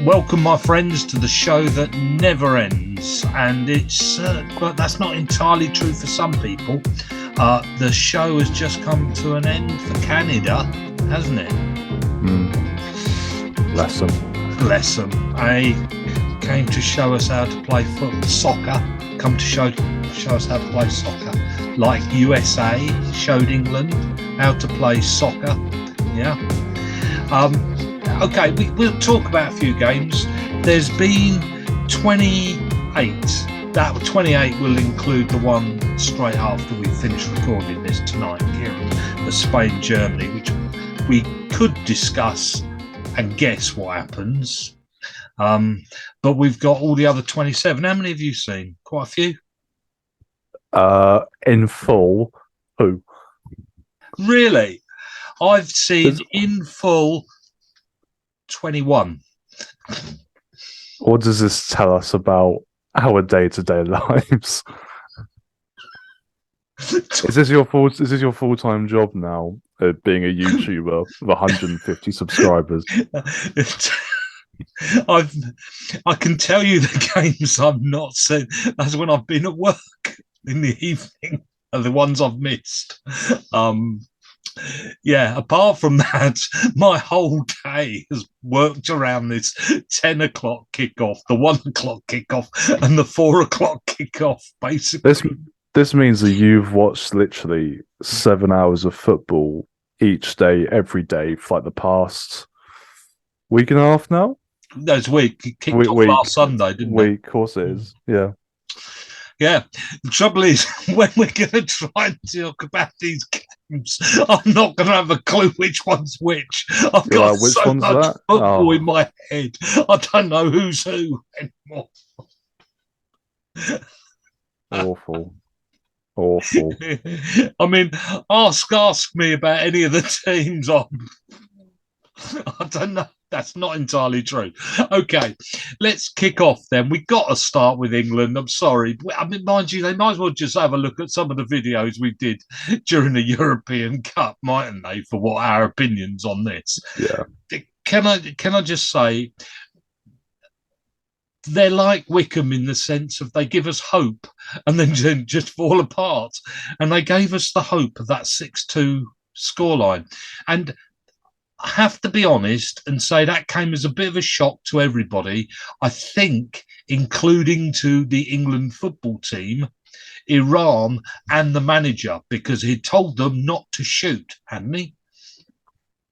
Welcome, my friends, to the show that never ends, and but that's not entirely true for some people. The show has just come to an end for Canada, hasn't it? Bless them. They came to show us how to play soccer. Come to show us how to play soccer, like USA showed England how to play soccer. Yeah. Okay, we'll talk about a few games. There's been 28. That 28 will include the one straight after we finish recording this tonight, Kieran, the Spain-Germany, which we could discuss and guess what happens. But we've got all the other 27. How many have you seen? Quite a few? In full, who? Really? I've seen in full 21. What does this tell us about our day-to-day lives? Is this your full-time job now, being a YouTuber with 150 subscribers? I can tell you the games I've not seen. That's when I've been at work in the evening, are the ones I've missed. Yeah, apart from that, my whole day has worked around this 10 o'clock kickoff, the 1 o'clock kickoff, and the 4 o'clock kickoff, basically. This means that you've watched literally 7 hours of football each day, every day, for like the past week and a half now? No, it's week. It kicked off last Sunday, didn't it? Of course it is, yeah. Yeah, the trouble is, when we're going to try and talk about these games, I'm not going to have a clue which one's which. I've got so much football in my head. I don't know who's who anymore. Awful. I mean, ask me about any of the teams on. I don't know. That's not entirely true. Okay, let's kick off then. We've got to start with England. I'm sorry. I mean, mind you, they might as well just have a look at some of the videos we did during the European Cup, mightn't they, for what our opinions on this? Yeah. Can I just say, they're like Wickham in the sense of they give us hope and then just fall apart. And they gave us the hope of that 6-2 scoreline. And I have to be honest and say that came as a bit of a shock to everybody, I think, including to the England football team, Iran, and the manager, because he told them not to shoot, hadn't he?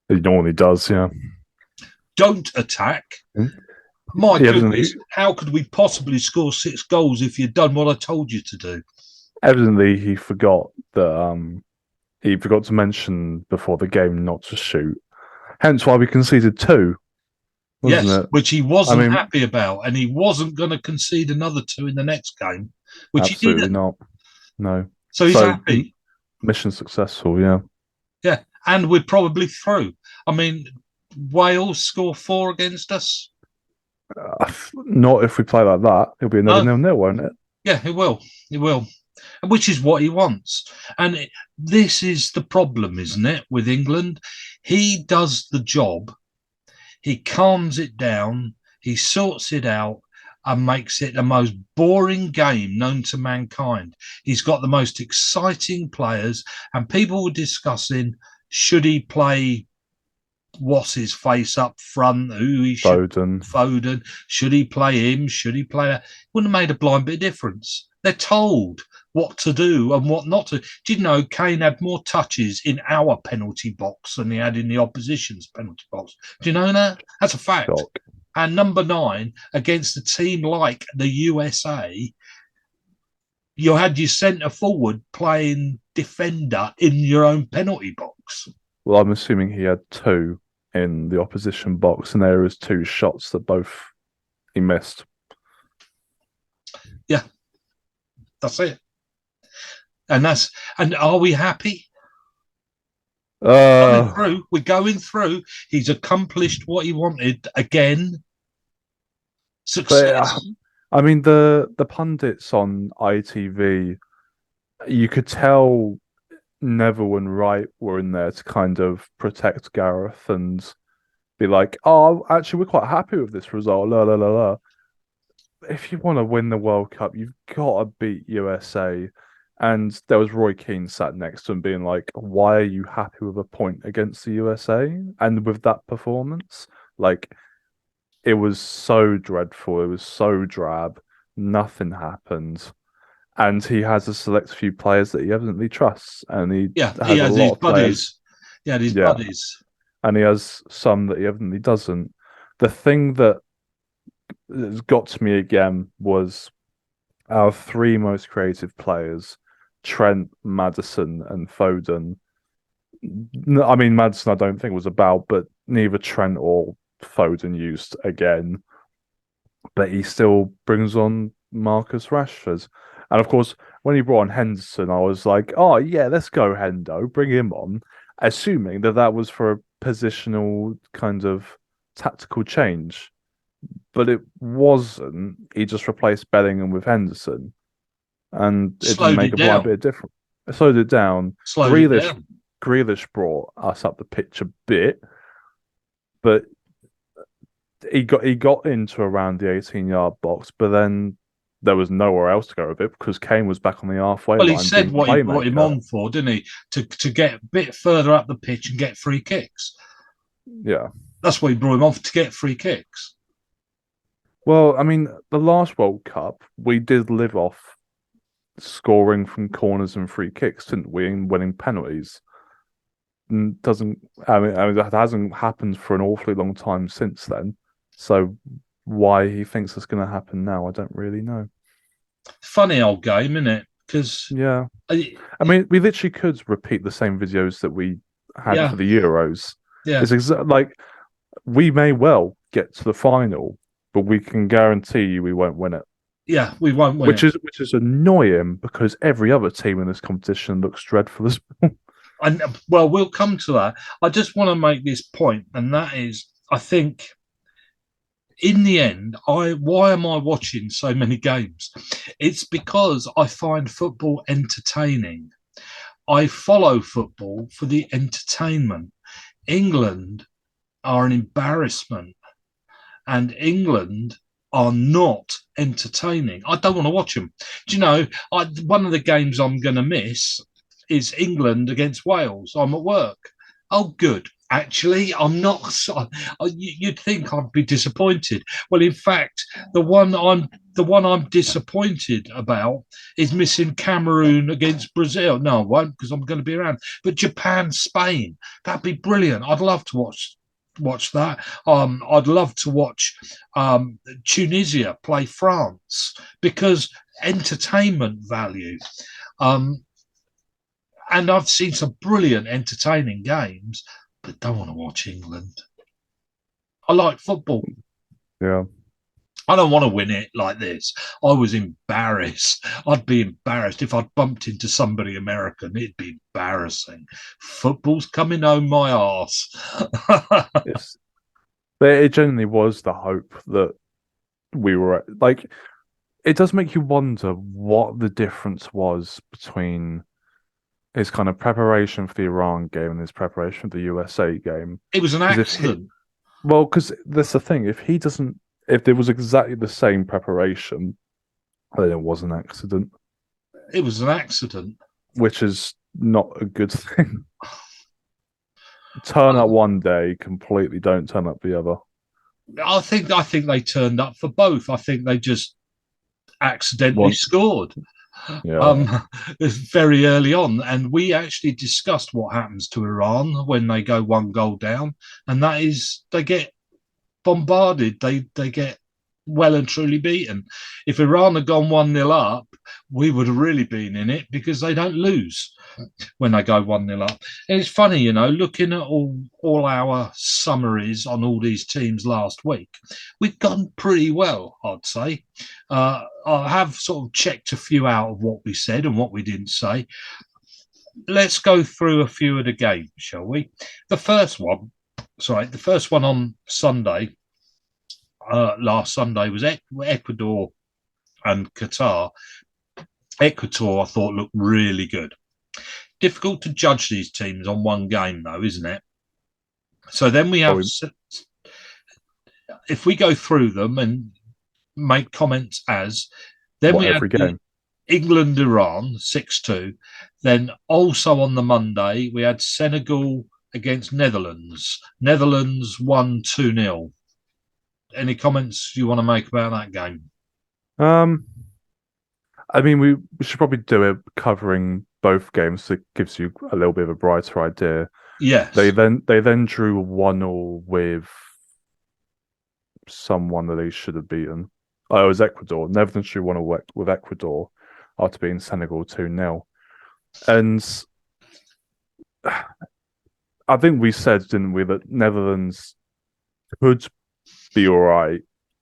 He normally does, yeah. Don't attack. My goodness, how could we possibly score 6 goals if you'd done what I told you to do? Evidently, he forgot that he forgot to mention before the game not to shoot. Hence why we conceded 2. Yes, it? Which he wasn't happy about, and he wasn't going to concede another 2 in the next game, which absolutely he didn't. Not. No. So he's happy. Mission successful, yeah. Yeah, and we're probably through. I mean, Wales score 4 against us. Not if we play like that. It'll be another 0-0, won't it? Yeah, it will. It will. Which is what he wants. And this is the problem, isn't it, with England? He does the job. He calms it down. He sorts it out and makes it the most boring game known to mankind. He's got the most exciting players, and people were discussing, should he play what's his face up front, who he should Foden. Should he play him? Should he play that? Wouldn't have made a blind bit of difference. They're told what to do and what not to. Do you know Kane had more touches in our penalty box than he had in the opposition's penalty box? Do you know that? That's a fact. Shock. And number 9, against a team like the USA, you had your centre forward playing defender in your own penalty box. Well, I'm assuming he had 2 in the opposition box, and there was 2 shots that both he missed. Yeah, that's it. And are we happy? We're going through. He's accomplished what he wanted again. Success. But, I mean, the pundits on ITV, you could tell Neville and Wright were in there to kind of protect Gareth and be like, "Oh, actually, we're quite happy with this result." La la la la. If you want to win the World Cup, you've got to beat USA. And there was Roy Keane sat next to him, being like, "Why are you happy with a point against the USA?" And with that performance, like, it was so dreadful. It was so drab. Nothing happened. And he has a select few players that he evidently trusts, and he Yeah, he has a has lot his of players. buddies. He had his Yeah, buddies. and he has some that he evidently doesn't. The thing that has got to me again was our three most creative players, Trent, Maddison, and Foden. I mean, Maddison, I don't think was about, but neither Trent or Foden used again. But he still brings on Marcus Rashford. And of course, when he brought on Henderson, I was like, oh, yeah, let's go, Hendo, bring him on, assuming that that was for a positional kind of tactical change. But it wasn't. He just replaced Bellingham with Henderson, and it didn't Slowed make it a blind bit down. of difference. It slowed it down. Slowed it Grealish, down. Grealish brought us up the pitch a bit, but he got into around the 18-yard box, but then there was nowhere else to go with it because Kane was back on the halfway Well, he line said being what he brought him playmaker. on for, didn't he? To get a bit further up the pitch and get free kicks. Yeah. That's what he brought him on for, to get free kicks. Well, I mean, the last World Cup, we did live off scoring from corners and free kicks, didn't we? And winning penalties. Doesn't I mean that hasn't happened for an awfully long time since then. So why he thinks it's going to happen now, I don't really know. Funny old game, isn't it? Because Yeah, I mean, we literally could repeat the same videos that we had yeah, for the Euros. yeah, It's like we may well get to the final, but we can guarantee you we won't win it. yeah, we won't win Which it. is annoying because every other team in this competition looks dreadful as well. And well, we'll come to that. I just want to make this point, and that is, I think in the end, why am I watching so many games? It's because I find football entertaining. I follow football for the entertainment. England are an embarrassment, and England are not entertaining. I don't want to watch them. Do you know, one of the games I'm going to miss is England against Wales. I'm at work. Oh, good. Actually, I'm not. You'd think I'd be disappointed. Well, in fact, the one I'm disappointed about is missing Cameroon against Brazil. No, I won't because I'm going to be around. But Japan, Spain, that'd be brilliant. I'd love to watch that. I'd love to watch Tunisia play France because entertainment value. Um, and I've seen some brilliant, entertaining games, but don't want to watch England. I like football. Yeah. I don't want to win it like this. I was embarrassed. I'd be embarrassed if I'd bumped into somebody American. It'd be embarrassing. Football's coming home my arse. It's but it genuinely was the hope that we were like it does make you wonder what the difference was between his kind of preparation for the Iran game and his preparation for the USA game. It was an Because if he, accident. well, because that's the thing. If there was exactly the same preparation, then it was an accident, It was an accident. which is not a good thing. Turn up one day, completely don't turn up the other. I think they turned up for both. I think they just accidentally One, scored yeah, um, very early on. And we actually discussed what happens to Iran when they go one goal down, and that is they get bombarded. They get well and truly beaten. If Iran had gone 1-0 up, we would have really been in it because they don't lose when they go 1-0 up. And it's funny, looking at all our summaries on all these teams last week, we've gone pretty well, I'd say. I have sort of checked a few out of what we said and what we didn't say. Let's go through a few of the games, shall we? The first one on Sunday, last Sunday, was Ecuador and Qatar. Ecuador, I thought, looked really good. Difficult to judge these teams on one game, though, isn't it? So then we have if we go through them and make comments then we had every game? England Iran 6-2. Then also on the Monday we had Senegal against Netherlands. Netherlands won 2-0. Any comments you want to make about that game? I mean, we should probably do it covering both games, so it gives you a little bit of a brighter idea. Yes. They then drew 1-1 with someone that they should have beaten. Oh, it was Ecuador. Netherlands drew 1-1 with Ecuador after beating Senegal 2-0. And I think we said, didn't we, that Netherlands could be all right,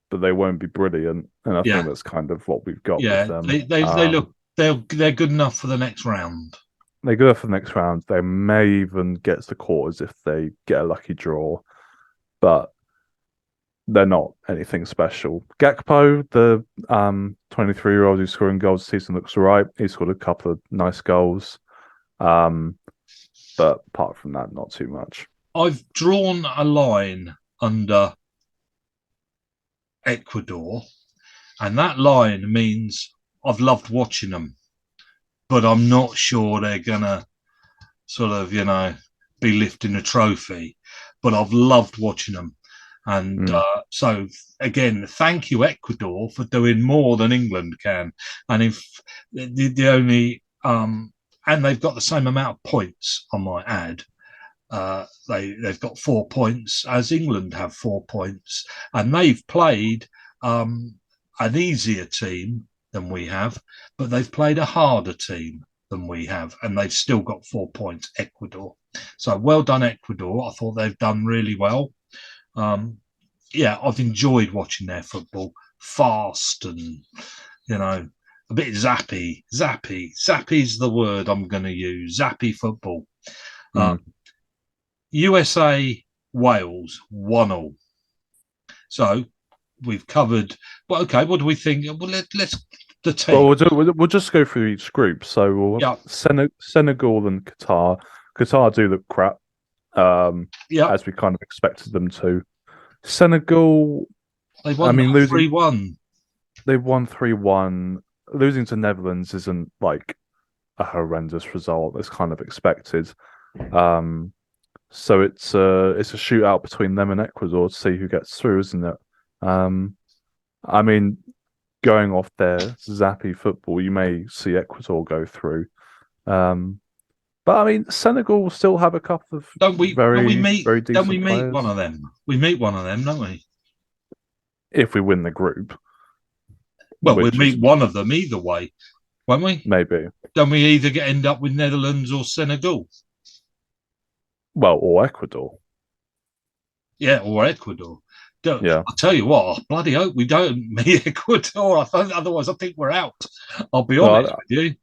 but they won't be brilliant. And I think that's kind of what we've got with them. They look they're good enough for the next round. They go for the next round. They may even get to the quarters if they get a lucky draw, but they're not anything special. Gakpo, the 23-year-old who's scoring goals this season, looks all right. He scored a couple of nice goals, but apart from that, not too much. I've drawn a line under Ecuador, and that line means I've loved watching them, but I'm not sure they're gonna sort of, be lifting a trophy. But I've loved watching them, and so again, thank you Ecuador for doing more than England can. And if the only and they've got the same amount of points, I might add. They've got 4 points as England have 4 points, and they've played an easier team than we have, but they've played a harder team than we have, and they've still got 4 points, Ecuador. So well done, Ecuador. I thought they've done really well. I've enjoyed watching their football. Fast and, a bit zappy. Zappy's the word I'm going to use. Zappy football. USA, Wales, 1-1. So we've covered. Well, okay. What do we think? Well, let's the team. Well, we'll just go through each group. So we'll have Senegal and Qatar. Qatar do look crap, as we kind of expected them to. Senegal, they won 3-1. They won 3-1. Losing to Netherlands isn't like a horrendous result. It's kind of expected. So it's a shootout between them and Ecuador to see who gets through, isn't it? I mean, going off their zappy football, you may see Ecuador go through. But I mean, Senegal will still have a couple of very decent players. Don't we meet one of them? We meet one of them, don't we? If we win the group. Well, we'll meet one of them either way, won't we? Maybe. Don't we either end up with Netherlands or Senegal? Well, or Ecuador. Yeah, or Ecuador. I'll tell you what, I bloody hope we don't meet Ecuador. Otherwise, I think we're out. I'll be honest with you.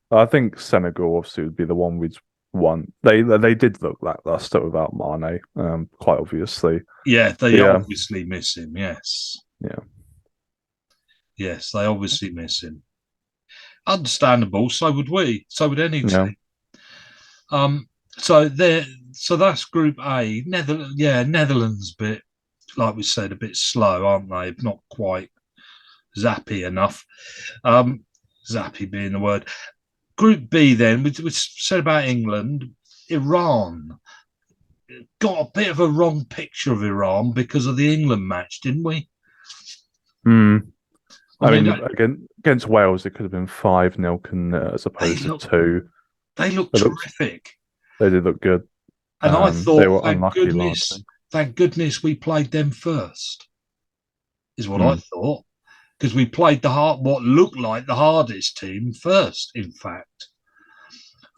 I think Senegal obviously would be the one we'd want. They did look lackluster without Mane, quite obviously. Yeah, they obviously miss him. Yes. Yeah. Yes, they obviously miss him. Understandable. So would we. So would any team. So that's Group A. Netherlands bit, like we said, a bit slow, aren't they? Not quite zappy enough. Zappy being the word. Group B then, we said about England, Iran. Got a bit of a wrong picture of Iran because of the England match, didn't we? I mean, against Wales, it could have been 5-0, couldn't it, as opposed to 2. They looked terrific. They did look good. And I thought, they were unlucky thank goodness we played them first, is what I thought. Because we played what looked like the hardest team first, in fact.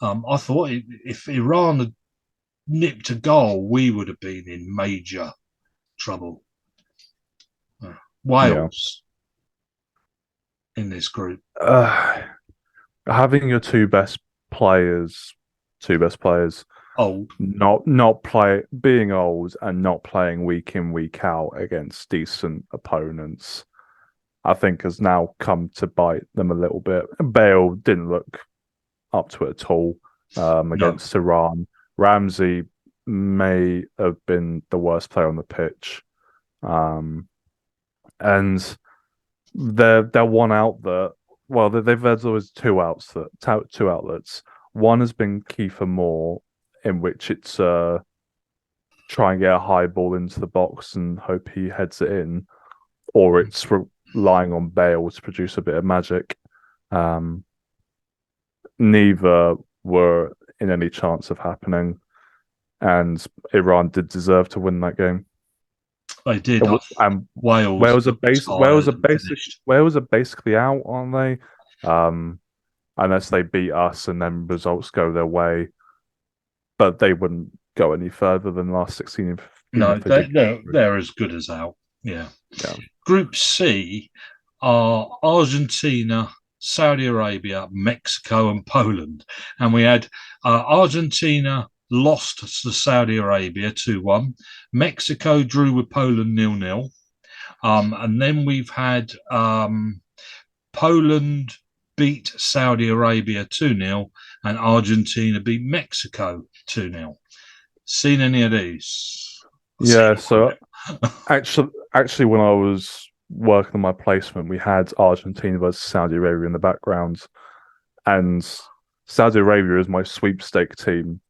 I thought if Iran had nipped a goal, we would have been in major trouble. Wales in this group. Having your two best players old, being old and not playing week in, week out against decent opponents, I think has now come to bite them a little bit. Bale didn't look up to it at all against Iran. Ramsey may have been the worst player on the pitch. And they're one out that well there's always two outlets. One has been Kiefer Moore, in which it's try and get a high ball into the box and hope he heads it in, or it's relying on Bale to produce a bit of magic. Um, Neither were in any chance of happening, and Iran did deserve to win that game. They did. And Wales tired and finished. Wales are basically out, aren't they? Unless they beat us and then results go their way, but they wouldn't go any further than last 16. No, they're as good as out. Yeah. Yeah. Group C are Argentina, Saudi Arabia, Mexico, and Poland. And we had Argentina lost to Saudi Arabia 2-1. Mexico drew with Poland 0-0. And then we've had Poland beat Saudi Arabia 2-0 and Argentina beat Mexico 2-0. Seen any of these? Yeah, so actually when I was working on my placement, we had Argentina versus Saudi Arabia in the background. And Saudi Arabia is my sweepstake team.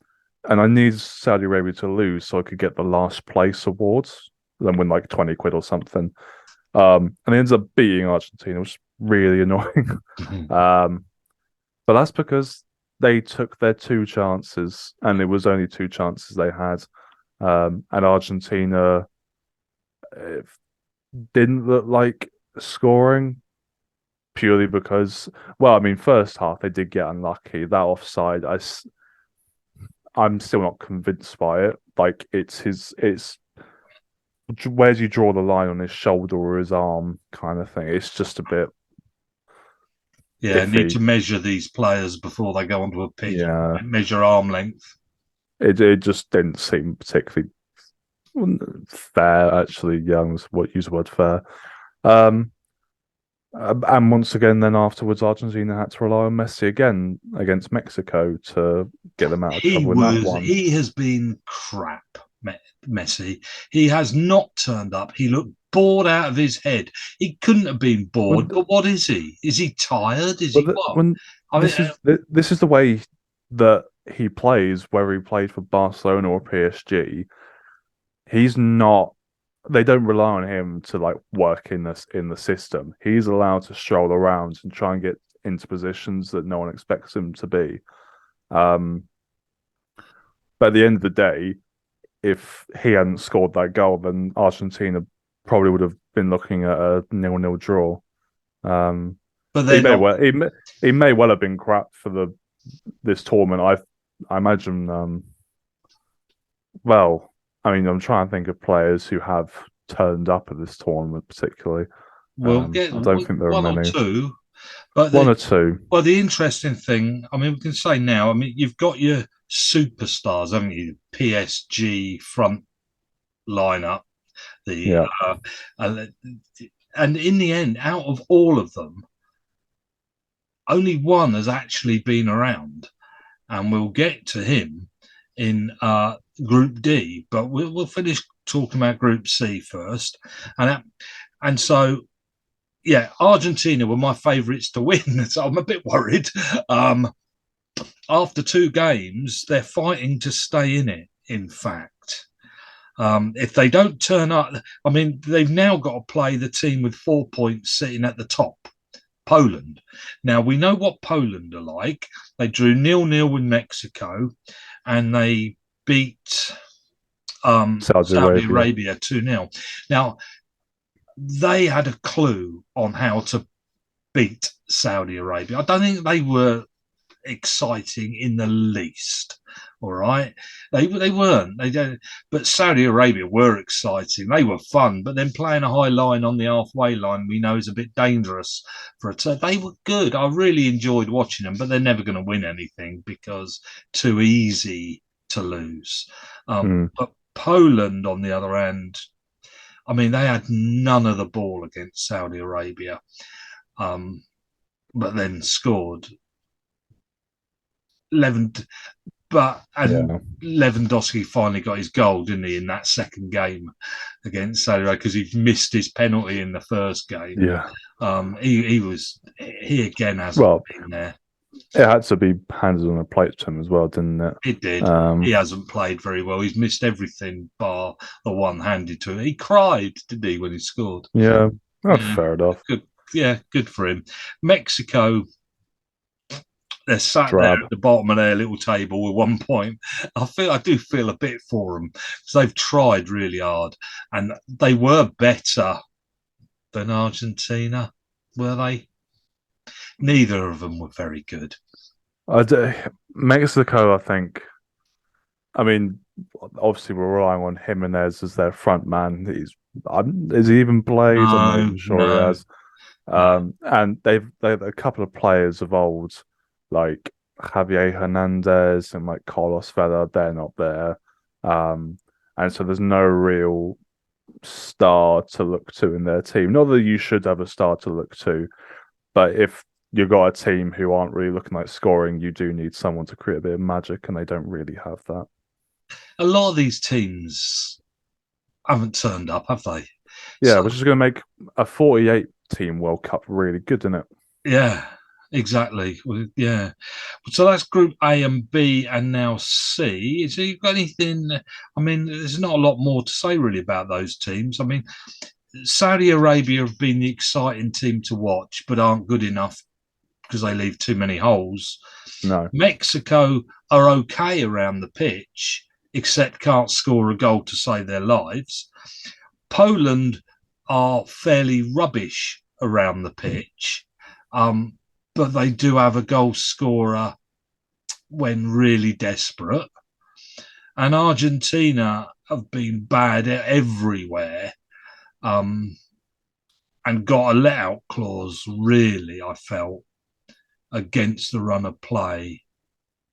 And I needed Saudi Arabia to lose so I could get the last place awards, then win like 20 quid or something. And they ended up beating Argentina, which is really annoying. But that's because they took their two chances, and it was only two chances they had. And Argentina didn't look like scoring purely because, well, I mean, first half they did get unlucky. That offside, I'm still not convinced by it. Like it's where do you draw the line on his shoulder or his arm kind of thing. It's just a bit. Yeah, iffy. Need to measure these players before they go onto a pitch. Yeah, measure arm length. It just didn't seem particularly fair. Actually, Young's use the word fair. And once again, then afterwards, Argentina had to rely on Messi again against Mexico to get them out of trouble in that one. He has been crap, Messi. He has not turned up. He looked bored out of his head. He couldn't have been bored, but what is he? Is he tired? Is he what? This is the way that he plays, whether he played for Barcelona or PSG. He's not. They don't rely on him to like work in the system. He's allowed to stroll around and try and get into positions that no one expects him to be. But at the end of the day, if he hadn't scored that goal, then Argentina probably would have been looking at a 0-0 draw. But he may well have been crap for this tournament. I imagine. Well, I mean, I'm trying to think of players who have turned up at this tournament, particularly. Well, I don't think there are many. One or two. But one or two. Well, the interesting thing, I mean, we can say now, I mean, you've got your superstars, haven't you? PSG front lineup. And in the end, out of all of them, only one has actually been around. And we'll get to him in Group D, but we'll finish talking about Group C first. And so, yeah, Argentina were my favourites to win, so I'm a bit worried. After two games, they're fighting to stay in it, in fact. If they don't turn up, I mean, they've now got to play the team with 4 points sitting at the top, Poland. Now, we know what Poland are like. They drew 0-0 with Mexico, and they beat Saudi Arabia 2-0. Now, they had a clue on how to beat Saudi Arabia. I don't think they were exciting in the least. All right, they weren't. They don't. But Saudi Arabia were exciting. They were fun. But then playing a high line on the halfway line, we know is a bit dangerous for a turn. They were good. I really enjoyed watching them, but they're never going to win anything because too easy to lose. But Poland, on the other hand, I mean, they had none of the ball against Saudi Arabia, but then scored 11. Yeah. Lewandowski finally got his goal, didn't he, in that second game against Saudi because he missed his penalty in the first game. Yeah. He again hasn't Well, been there. it had to be handed on a plate to him as well, didn't it? It did. He hasn't played very well. He's missed everything bar the one handed to him. He cried, didn't he, when he scored? Yeah. That's Yeah. fair enough. Good. Yeah, good for him. Mexico, they're sat there at the bottom of their little table with 1 point. I do feel a bit for them because they've tried really hard, and they were better than Argentina, were they? Neither of them were very good. Mexico, I think. I mean, obviously we're relying on Jimenez as their front man. Is he even played? I'm not even sure he has. And they've a couple of players of old, like Javier Hernandez and like Carlos Vela. They're not there, and so there's no real star to look to in their team. Not that you should have a star to look to, but if you've got a team who aren't really looking like scoring, you do need someone to create a bit of magic, and they don't really have that. A lot of these teams haven't turned up, have they? Yeah, which is going to make a 48 team World Cup really good, isn't it? Yeah, exactly. Yeah. So that's Group A and B, and now C. So you've got anything? I mean, there's not a lot more to say really about those teams. I mean, Saudi Arabia have been the exciting team to watch, but aren't good enough because they leave too many holes. No. Mexico are okay around the pitch, except can't score a goal to save their lives. Poland are fairly rubbish around the pitch, but they do have a goal scorer when really desperate. And Argentina have been bad everywhere, and got a let-out clause, really, I felt, against the run of play.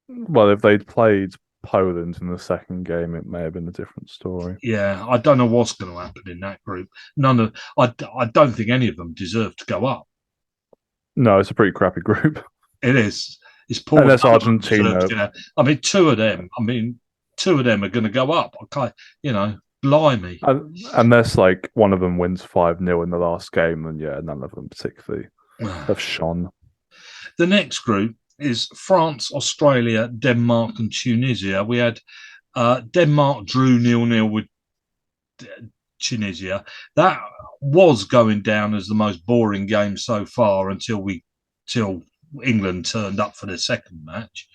Well, if they'd played Poland in the second game, it may have been a different story. Yeah, I don't know what's going to happen in that group. I don't think any of them deserve to go up. No, it's a pretty crappy group. It is. It's poor. Unless Argentina. I mean, two of them are going to go up. Okay, blimey. Unless like one of them wins 5-0 in the last game, then yeah, none of them particularly have shone. The next group is France, Australia, Denmark, and Tunisia. We had Denmark drew 0-0 with Tunisia. That was going down as the most boring game so far until England turned up for the second match.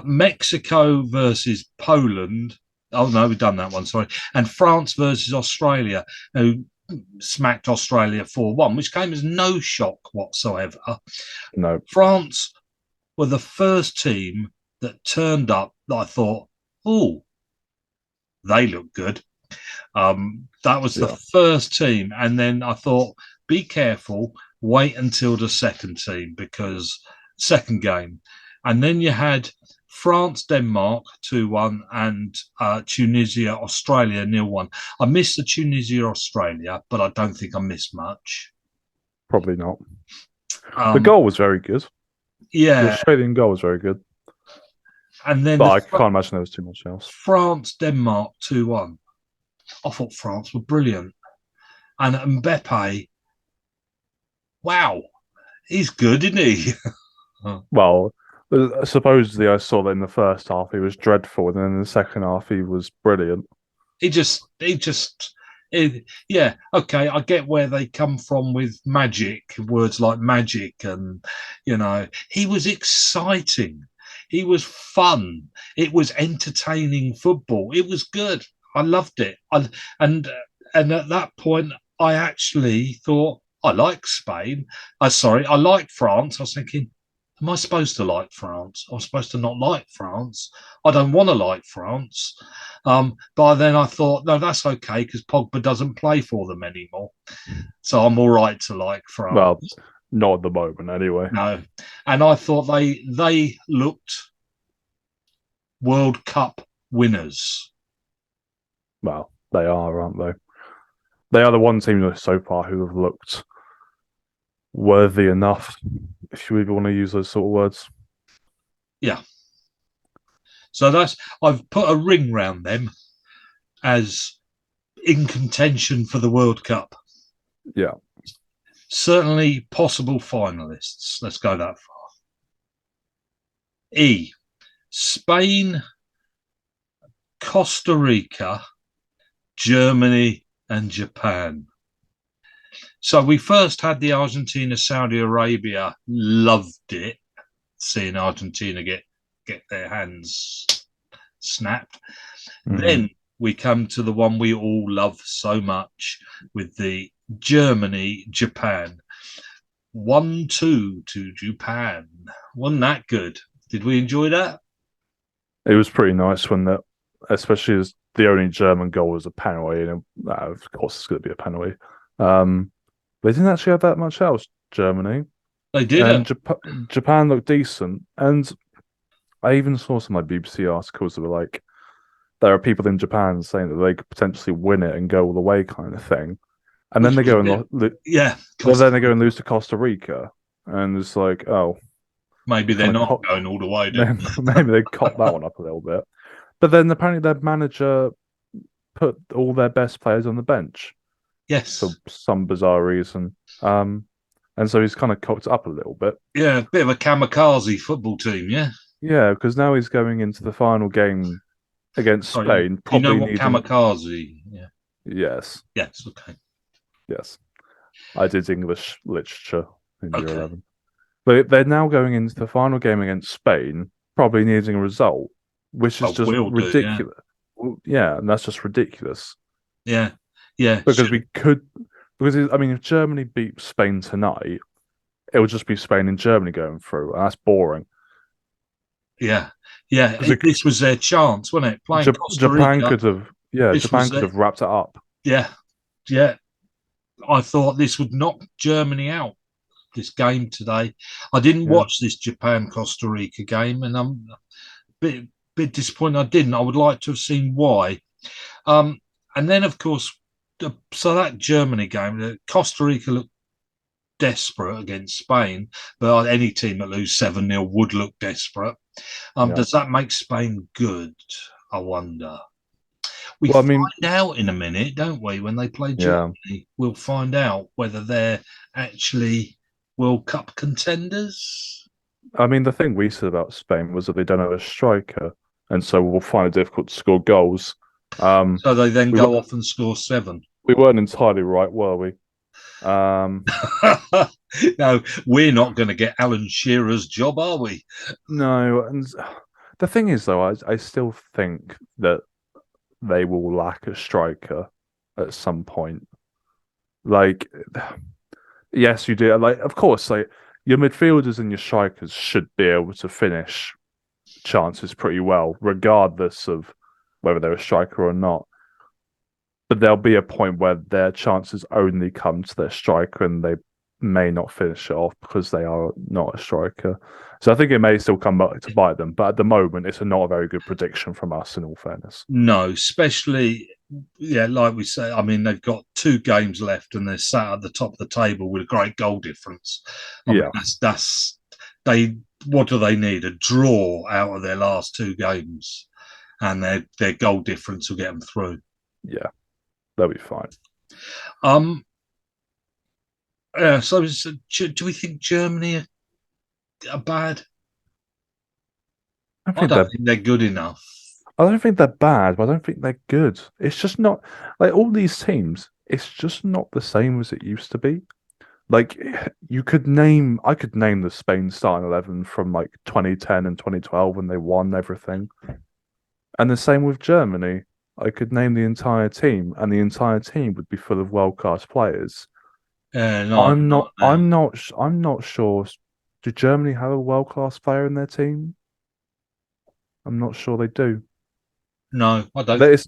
Mexico versus Poland. Oh no, we've done that one. Sorry. And France versus Australia, who smacked Australia 4-1, which came as no shock whatsoever. No. France were the first team that turned up that I thought, oh, they look good. That was the first team. And then I thought, be careful, wait until the second team, because second game. And then you had France, Denmark 2-1 and Tunisia, Australia 0-1. I missed the Tunisia, Australia, but I don't think I missed much. Probably not. The goal was very good. Yeah. The Australian goal was very good. And then but I can't imagine there was too much else. France, Denmark 2-1. I thought France were brilliant. And Mbappe, wow, he's good, isn't he? Well, supposedly I saw that in the first half he was dreadful, and then in the second half he was brilliant. Yeah, okay, I get where they come from with magic, words like magic, and, he was exciting. He was fun. It was entertaining football. It was good. I loved it. And at that point, I actually thought, I like Spain. I like France. I was thinking, am I supposed to like France? I'm supposed to not like France. I don't want to like France. But then I thought, no, that's okay, because Pogba doesn't play for them anymore. So I'm all right to like France. Well, not at the moment, anyway. No. And I thought they looked World Cup winners. Well, they are, aren't they? They are the one team so far who have looked worthy enough, if you even want to use those sort of words. Yeah. So I've put a ring round them as in contention for the World Cup. Yeah. Certainly possible finalists. Let's go that far. E. Spain, Costa Rica, Germany, and Japan. So we first had the Argentina Saudi Arabia. Loved it, seeing Argentina get their hands snapped. Then we come to the one we all love so much with the Germany Japan. 1-2 to Japan. Wasn't that good? Did we enjoy that? It was pretty nice when that, especially as the only German goal was a penalty, and of course it's going to be a penalty. They didn't actually have that much else, Germany. They did And it. Japan looked decent. And I even saw some like BBC articles that were like, there are people in Japan saying that they could potentially win it and go all the way, kind of thing. And then they go and yeah, well, then they go and lose to Costa Rica, and it's like, oh, maybe they're not going all the way. Maybe they caught that one up a little bit. But then apparently their manager put all their best players on the bench. Yes, for some bizarre reason. And so he's kind of cocked up a little bit. Yeah, a bit of a kamikaze football team, yeah. Yeah, because now he's going into the final game against Spain. Do you know what kamikaze? Yeah. Yes. Yes. Okay. Yes. I did English literature in year 11. But they're now going into the final game against Spain, probably needing a result, which is just ridiculous. Yeah, and that's just ridiculous. Yeah. Yeah. Because if Germany beat Spain tonight, it would just be Spain and Germany going through, and that's boring. Yeah. Yeah. This was their chance, wasn't it? Playing Japan could have wrapped it up. Yeah. Yeah. I thought this would knock Germany out, this game today. I didn't watch this Japan-Costa Rica game, and I'm a bit disappointed I didn't. I would like to have seen why. And then, of course, so that Germany game, Costa Rica looked desperate against Spain, but any team that lose 7-0 would look desperate. Does that make Spain good? I wonder. We find out in a minute, don't we? When they play Germany, we'll find out whether they're actually World Cup contenders. I mean, the thing we said about Spain was that they don't have a striker, and so we'll find it difficult to score goals. So they then go off and score 7. We weren't entirely right, were we? No, we're not going to get Alan Shearer's job, are we? No, and the thing is, though, I still think that they will lack a striker at some point. Like, yes, you do. Like, of course, like your midfielders and your strikers should be able to finish chances pretty well, regardless of whether they're a striker or not. But there'll be a point where their chances only come to their striker, and they may not finish it off because they are not a striker. So I think it may still come back to bite them. But at the moment, it's not a very good prediction from us, in all fairness. No, especially, like we say, I mean, they've got 2 games left and they're sat at the top of the table with a great goal difference. I mean, what do they need? A draw out of their last 2 games, and their goal difference will get them through. Yeah, they'll be fine. So do we think Germany are bad? I don't think they're good enough. I don't think they're bad, but I don't think they're good. It's just not like all these teams. It's just not the same as it used to be. Like I could name the Spain starting 11 from like 2010 and 2012 when they won everything, and the same with Germany. I could name the entire team, and the entire team would be full of world-class players. I'm not sure. Do Germany have a world-class player in their team? I'm not sure they do. No, I don't. It's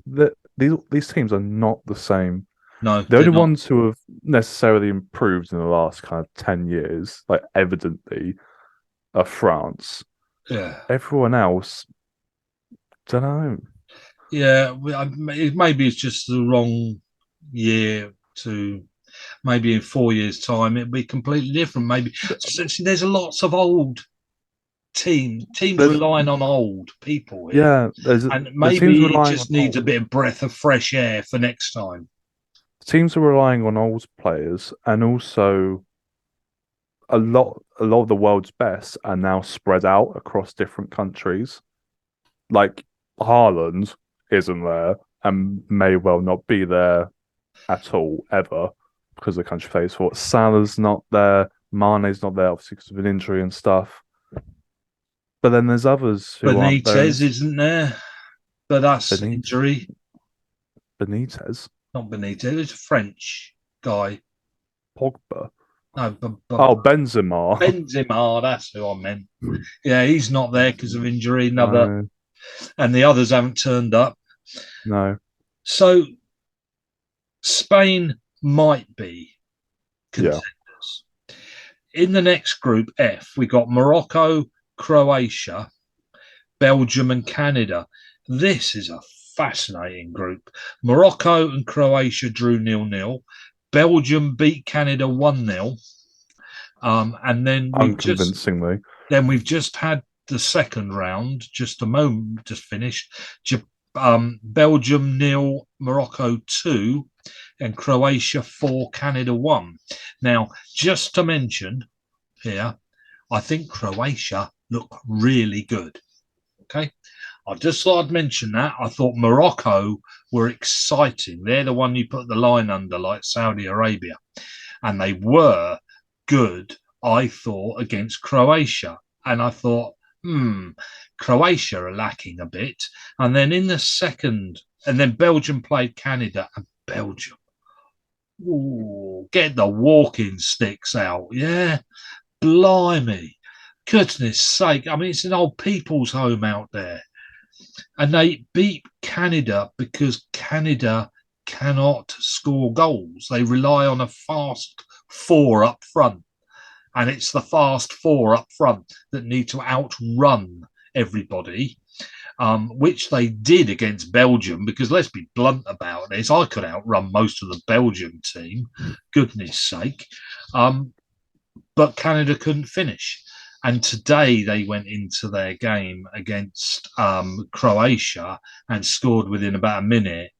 that these teams are not the same. No, the only ones who have necessarily improved in the last kind of 10 years, like evidently, are France. Yeah. Everyone else, don't know. Yeah, maybe it's just the wrong year to. Maybe in 4 years' time it'll be completely different. Maybe there's lots of old teams There's relying on old people here, there's and the teams maybe he relying on just needs a bit of breath of fresh air for next time. teams are relying on old players, and also a lot of the world's best are now spread out across different countries. Like Haaland isn't there and may well not be there at all ever because the country plays for. Salah's not there. Mane's not there, obviously because of an injury and stuff. But then there's others who aren't there. Benitez isn't there, but that's Benitez. injury. Benitez, Not Benitez. It's a French guy. Pogba. No, Oh, Benzema. Benzema. That's who I meant. Yeah, he's not there because of injury. No, And the others haven't turned up. no. So Spain might be Yeah. contenders. In the next group, F, we got Morocco, Croatia, Belgium, and Canada. This is a fascinating group. Morocco and Croatia drew 0-0. Belgium beat Canada 1-0. And then Unconvincingly. we've just had the second round, just finished. Belgium 0, Morocco 2, and Croatia 4, Canada 1. Now, just to mention here, I think Croatia look really good. Okay. I just thought I'd mention that. I thought Morocco were exciting. They're the one you put the line under, like Saudi Arabia. And they were good, I thought, against Croatia. And I thought, Croatia are lacking a bit. And then in the second, and then Belgium played Canada, and Belgium, get the walking sticks out. Yeah, blimey. Goodness sake. I mean, it's an old people's home out there. And they beat Canada because Canada cannot score goals. They rely on a fast four up front. And it's the fast four up front that need to outrun everybody, which they did against Belgium, because let's be blunt about this, I could outrun most of the Belgium team, goodness sake. But Canada couldn't finish. And today they went into their game against Croatia and scored within about a minute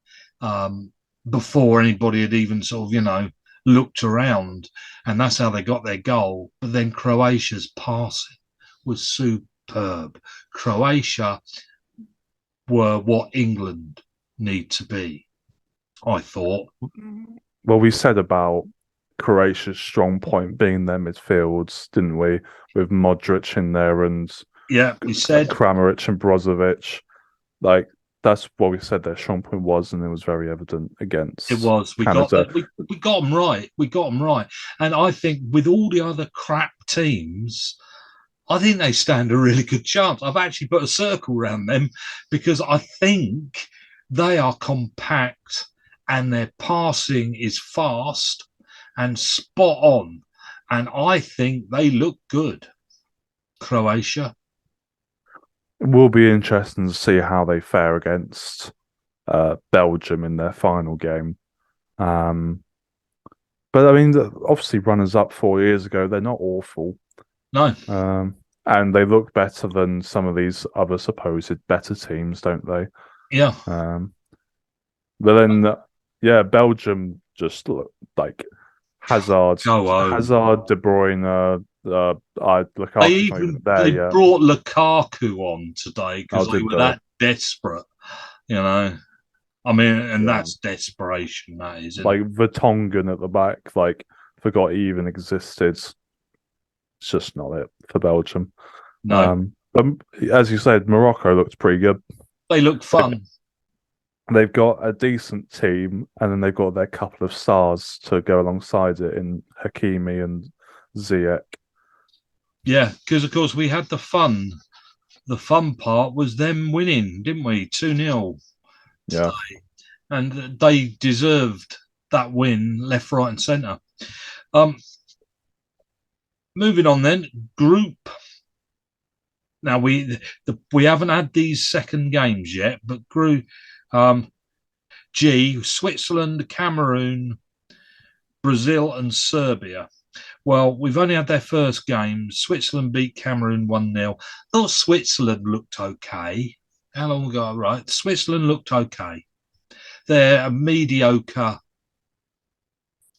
before anybody had even sort of, looked around. And that's how they got their goal. But then Croatia's passing was superb. Croatia were what England need to be, I thought. Well, we said about Croatia's strong point being their midfields, didn't we? With Modric in there and we said Kramaric and Brozovic. Like, that's what we said their strong point was, and it was very evident against it was. We Canada. we got them right. We got them right. And I think with all the other crap teams, I think they stand a really good chance. I've actually put a circle around them because I think they are compact and their passing is fast and spot on. And I think they look good, Croatia. It will be interesting to see how they fare against Belgium in their final game. But I mean, obviously, runners up 4 years ago, they're not awful. No. And they look better than some of these other supposed better teams, don't they? Yeah. But then, Belgium just look like Hazard, De Bruyne. They brought Lukaku on today because they were that desperate, I mean, and that's desperation. That is like Vertonghen at the back. Like, forgot he even existed. It's just not it for Belgium. No, but as you said, Morocco looks pretty good. They look fun. They've got a decent team, and then they've got their couple of stars to go alongside it in Hakimi and Ziyech. Yeah, because of course we had the fun. The fun part was them winning, didn't we? 2-0 today. Yeah. And they deserved that win, left, right, and centre. Moving on then, group. Now we haven't had these second games yet, but group G, Switzerland, Cameroon, Brazil, and Serbia. Well, we've only had their first game. Switzerland beat Cameroon 1-0. Thought Switzerland looked okay. How long ago? Right. Switzerland looked okay. They're a mediocre.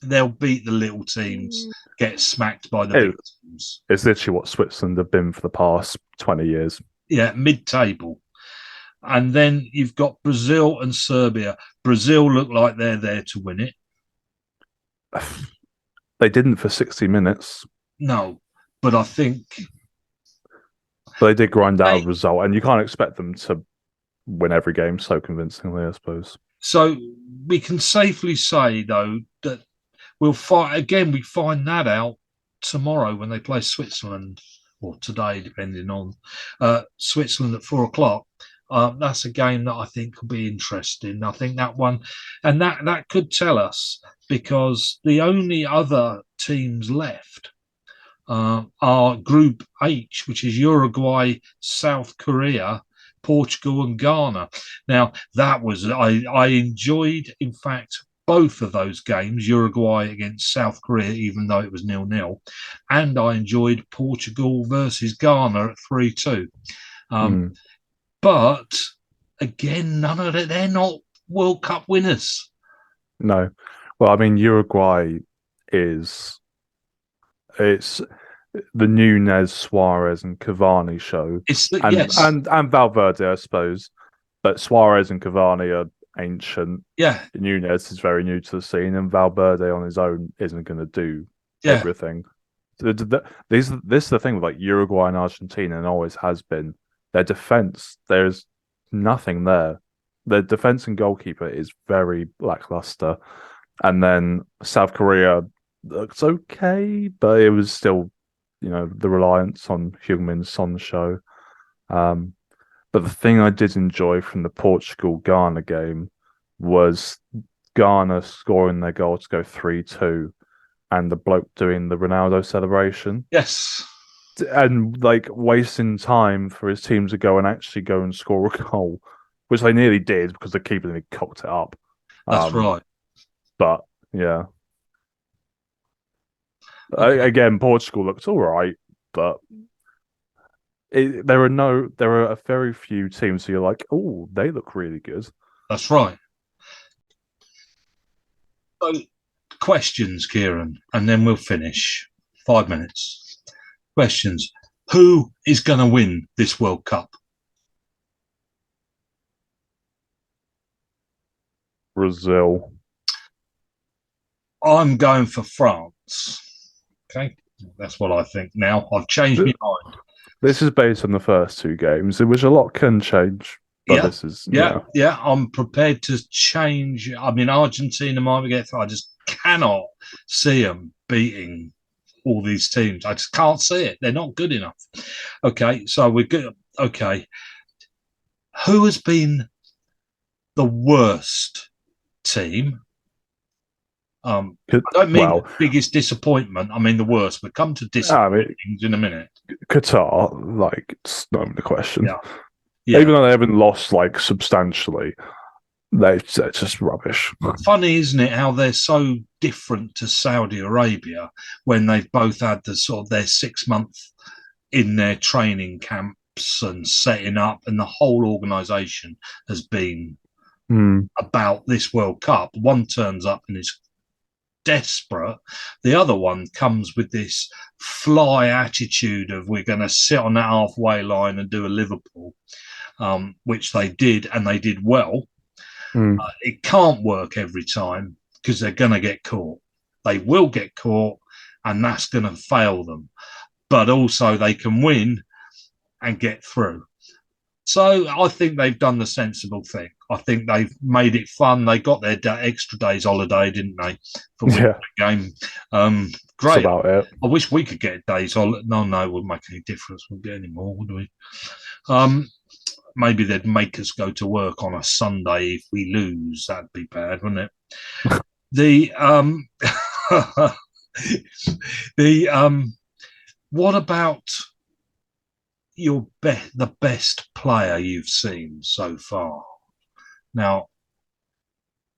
They'll beat the little teams, get smacked by the big It, teams. it's literally what Switzerland have been for the past 20 years. Yeah, mid table. And then you've got Brazil and Serbia. Brazil look like they're there to win it. They didn't for 60 minutes, No, but I think but they did grind out they, a result, and you can't expect them to win every game so convincingly, I suppose. so we can safely say though that we'll fight again. We find that out tomorrow when they play Switzerland, or today, depending on Switzerland at 4 o'clock. That's a game that I think will be interesting. I think that one, and that could tell us because the only other teams left are Group H, which is Uruguay, South Korea, Portugal, and Ghana. Now, that was, I enjoyed, in fact, both of those games, Uruguay against South Korea, even though it was 0-0. And I enjoyed Portugal versus Ghana at 3-2. But again, none of it, they're not World Cup winners. No. Well, I mean, Uruguay is it's the Nunez, Suarez, and Cavani show, It's the, and yes, and Valverde, I suppose. But Suarez and Cavani are ancient. yeah, Nunez is very new to the scene, and Valverde on his own isn't going to do yeah, everything. This is the thing with like Uruguay and Argentina, and always has been. Their defense, there's nothing there. Their defense and goalkeeper is very lackluster. And then South Korea looks okay, but it was still, the reliance on Heung-min Son's show. But the thing I did enjoy from the Portugal-Ghana game was Ghana scoring their goal to go 3-2 and the bloke doing the Ronaldo celebration. yes. And like wasting time for his team to go and score a goal, which they nearly did because the keeper nearly cocked it up. That's right. But yeah, Okay. again, Portugal looks all right, but there are a very few teams who you're like, oh, they look really good. That's right. So, questions, Kieran, and then we'll finish. 5 minutes. Questions. Who is going to win this World Cup? Brazil. I'm going for France. Okay. That's what I think now. I've changed my mind. This is based on the first two games, which a lot can change. But this is yeah. I'm prepared to change. I mean, Argentina might get through. I just cannot see them beating all these teams. I just can't see it. They're not good enough. Okay, so we're good. Okay, who has been the worst team? I don't mean the biggest disappointment. I mean the worst. We'll come to disappointings in a minute. Qatar, like, it's not even a question. Yeah. Even though they haven't lost like substantially, they're just rubbish. Funny, isn't it, how they're so different to Saudi Arabia when they've both had the sort of their 6 month in their training camps and setting up, and the whole organisation has been about this World Cup. One turns up and is desperate. The other one comes with this fly attitude of we're going to sit on that halfway line and do a Liverpool, which they did, and they did well. It can't work every time because they're going to get caught. They will get caught, and that's going to fail them. But also they can win and get through. So I think they've done the sensible thing. I think they've made it fun. They got their extra days holiday, didn't they, for winning the game? Great. That's about it. I wish we could get days holiday. No, it wouldn't make any difference. We wouldn't get any more, would we? Maybe they'd make us go to work on a Sunday if we lose. That'd be bad, wouldn't it? What about the best player you've seen so far? Now,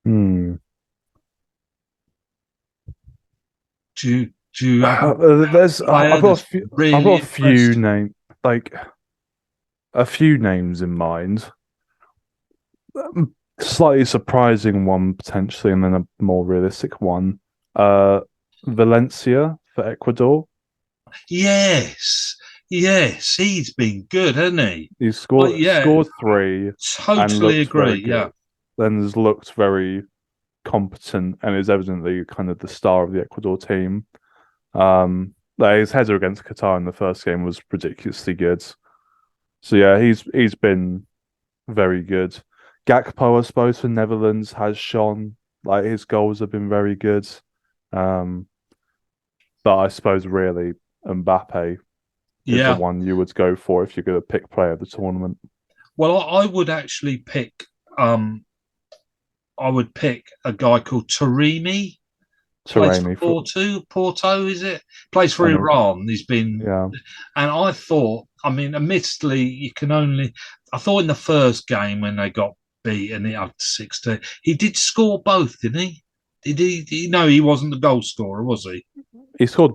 do Do you have There's player I've got that's I've really got a few impressed? like a few names in mind. Slightly surprising one potentially, and then a more realistic one. Uh, Valencia for Ecuador. Yes, yes, he's been good, hasn't he? He Well, scored yeah, scored three and totally looked very agree. good. Yeah, Then has looked very competent and is evidently kind of the star of the Ecuador team. Like his header against Qatar in the first game was ridiculously good. So yeah, he's been very good. Gakpo, I suppose, for Netherlands has shone. Like his goals have been very good. Um, but I suppose really Mbappe is the yeah. one you would go for if you're going to pick player of the tournament. Well, I would actually pick. Um, I would pick a guy called Taremi. Plays for Taremi for Porto. Porto, is it? Plays for I know, Iran. He's been, yeah. and I thought. I mean, admittedly, you can only. I thought in the first game when they got beaten it up to 16, he did score both, didn't he? Did he? No, he wasn't the goal scorer, was he? He scored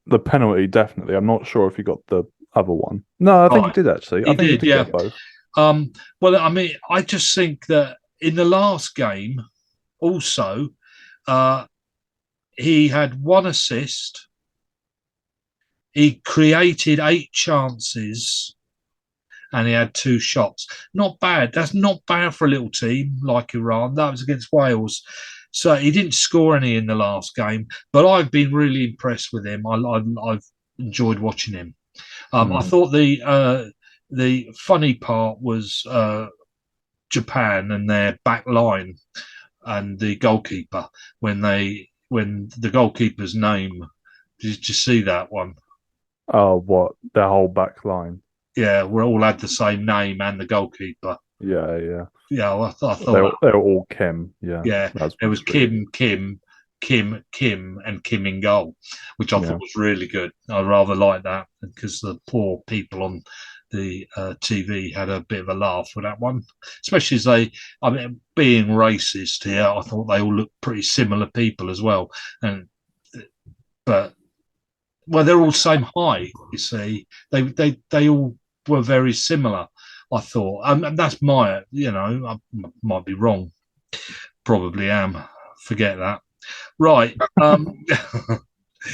the penalty definitely. I'm not sure if he got the other one. No, I think he Right, did actually. I he think he did. did Yeah. get both. Well, I mean, I just think that in the last game, also, uh, he had one assist. He created 8 chances and he had 2 shots. Not bad. That's not bad for a little team like Iran. That was against Wales. So he didn't score any in the last game, but I've been really impressed with him. I've enjoyed watching him. I Hmm. thought the funny part was Japan and their back line and the goalkeeper when the goalkeeper's name. Did you see that one? Oh, what? Their whole back line. Yeah, we all had the same name and the goalkeeper. Yeah, yeah. Yeah, I thought They're all Kim. Yeah, yeah, it was that's really good. Kim, and Kim in goal, which I thought Yeah. was really good. I rather like that because the poor people on the TV had a bit of a laugh with that one, especially as I mean, being racist here, I thought they all looked pretty similar people as well, and but well, they're all same height. You see, they all were very similar. I thought, and that's I might be wrong. Probably am. Forget that. Right.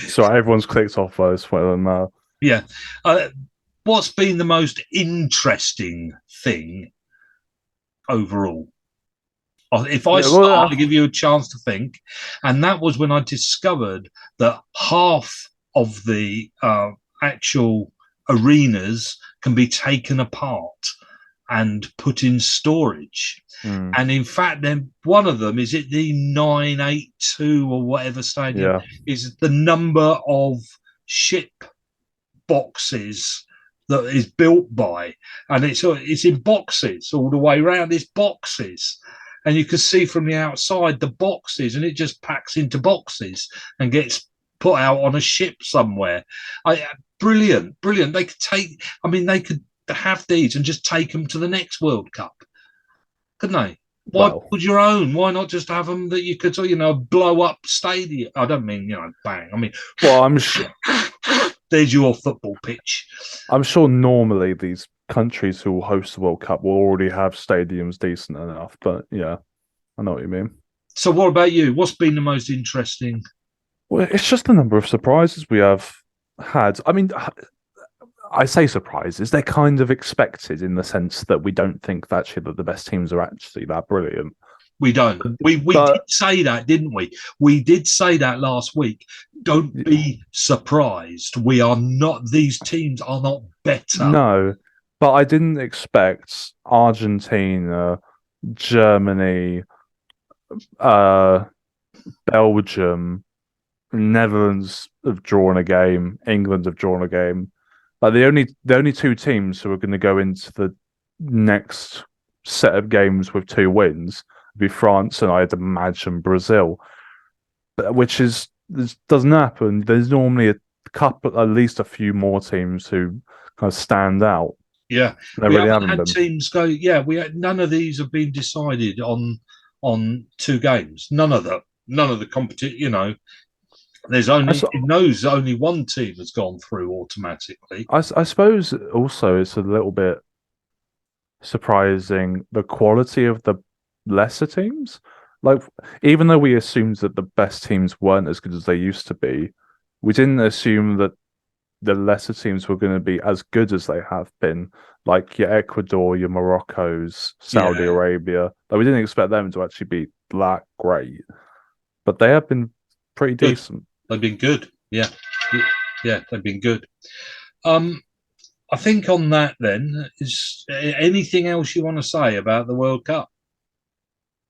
So everyone's clicked off those. Well, Yeah. Uh, what's been the most interesting thing overall? If I yeah, start to give you a chance to think, and that was when I discovered that half of the actual arenas can be taken apart and put in storage. mm, And in fact, then one of them is it the 982 or whatever stadium yeah, is the number of ship boxes that is built by, and it's in boxes all the way around. It's boxes, and you can see from the outside the boxes, and it just packs into boxes and gets put out on a ship somewhere. Brilliant, brilliant. They could take. I mean, they could have these and just take them to the next World Cup, couldn't they? Why well, build your own? Why not just have them that you could, blow up stadium? I don't mean, bang. I mean, well, there's your football pitch. I'm sure normally these countries who will host the World Cup will already have stadiums decent enough. But yeah, I know what you mean. So, what about you? What's been the most interesting? Well, it's just the number of surprises we have had. I mean, I say surprises; they're kind of expected in the sense that we don't think that actually that the best teams are actually that brilliant. We don't. We did But say that, didn't we? We did say that last week. Don't be surprised. We are not. These teams are not better. no, but I didn't expect Argentina, Germany, uh, Belgium, Netherlands have drawn a game, England have drawn a game. Like the only two teams who are going to go into the next set of games with 2 wins would be France and I'd imagine Brazil, which is this doesn't happen. There's normally a couple, at least a few more teams who kind of stand out. Yeah, There we really haven't haven't had been. teams go. Yeah, none of these have been decided on 2 games. None of them. None of the competition. There's only it knows only one team has gone through automatically. I suppose also it's a little bit surprising the quality of the lesser teams. Like, even though we assumed that the best teams weren't as good as they used to be, we didn't assume that the lesser teams were going to be as good as they have been. Like your Ecuador, your Morocco's, Saudi Arabia. Like, we didn't expect them to actually be that great, but they have been pretty decent. They've been good. Yeah, they've been good. I think on that then, is anything else you want to say about the World Cup?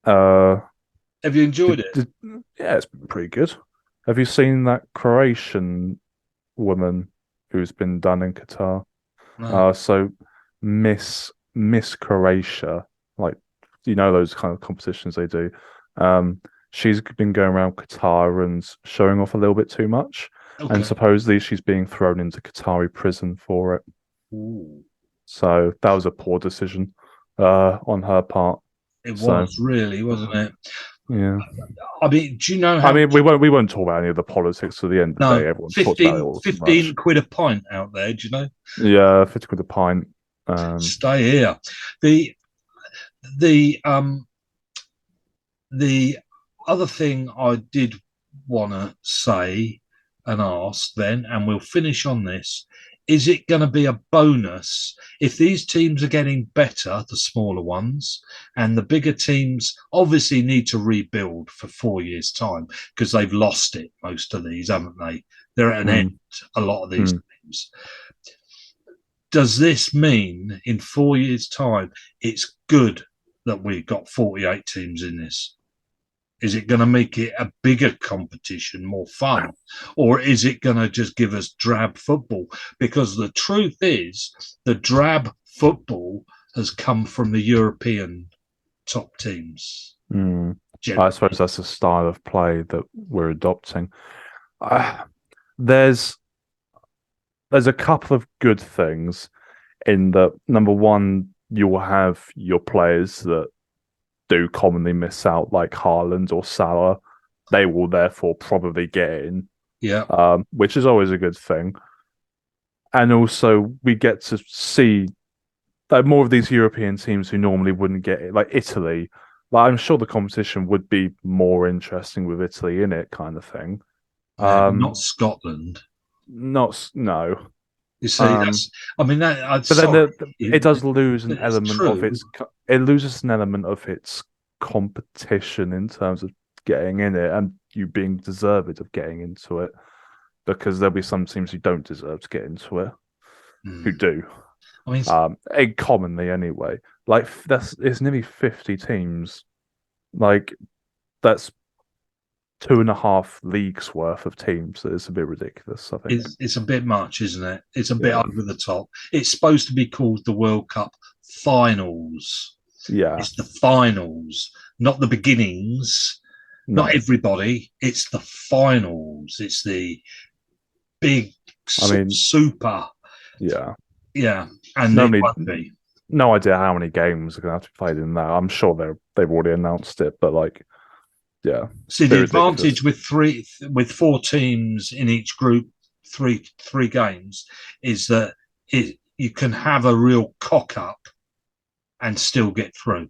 Have you enjoyed it? Yeah, it's been pretty good. Have you seen that Croatian woman who's been done in Qatar? No. So Miss Croatia, like, you know, those kind of competitions they do. She's been going around Qatar and showing off a little bit too much, and supposedly she's being thrown into Qatari prison for it. Ooh. So that was a poor decision on her part. It was really, wasn't it? Yeah. I mean, do you know how? I mean, we won't talk about any of the politics at the end of the day. Everyone's 15 quid a pint out there. Do you know? Yeah, 50 quid a pint. Stay here. The other thing I did want to say and ask then, and we'll finish on this: is it going to be a bonus if these teams are getting better, the smaller ones, and the bigger teams obviously need to rebuild for 4 years' time because they've lost it, most of these, haven't they? They're at an end, a lot of these teams. Does this mean in 4 years' time it's good that we've got 48 teams in this? Is it going to make it a bigger competition, more fun? Or is it going to just give us drab football? Because the truth is, the drab football has come from the European top teams. I suppose that's a style of play that we're adopting. There's a couple of good things in that. Number one, you will have your players that do commonly miss out, like Haaland or Salah. They will therefore probably get in, which is always a good thing. And also, we get to see more of these European teams who normally wouldn't get it, like Italy. Like, I'm sure the competition would be more interesting with Italy in it, kind of thing. Not Scotland. No. You see, it does lose an element of its. It loses an element of its competition in terms of getting in it and you being deserved of getting into it, because there'll be some teams who don't deserve to get into it, who do. I mean, commonly anyway. Like it's nearly 50 teams. Like, that's 2.5 leagues worth of teams. It's a bit ridiculous, I think. It's a bit much, isn't it? It's a bit over the top. It's supposed to be called the World Cup Finals. Yeah. It's the finals, not the beginnings. No. Not everybody. It's the finals. It's the big super. Yeah. Yeah. And no idea how many games are going to have to be played in that. I'm sure they've already announced it, but like, yeah. See, the advantage with 4 teams in each group, three games, is that you can have a real cock up and still get through.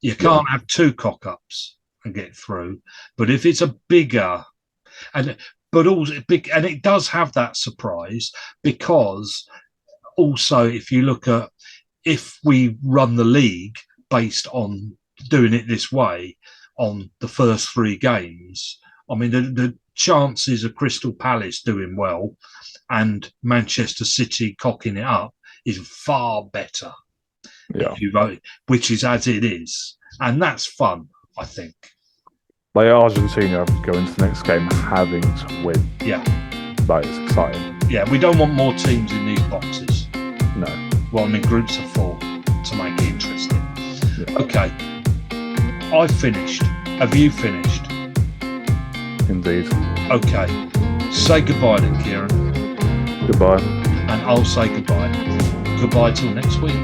You can't have 2 cock ups and get through. But if it's a bigger, but also big, and it does have that surprise, because also if you look at, if we run the league based on doing it this way, on the first 3 games, I mean, the chances of Crystal Palace doing well and Manchester City cocking it up is far better. Yeah. If you vote, which is as it is. And that's fun, I think. Like, Argentina go into the next game having to win. Yeah. That is exciting. Yeah, we don't want more teams in these boxes. No. Well, I mean, groups of 4 to make it interesting. Yeah. Okay. I've finished. Have you finished? Indeed. Okay. Say goodbye then, Kieran. Goodbye. And I'll say goodbye. Goodbye till next week.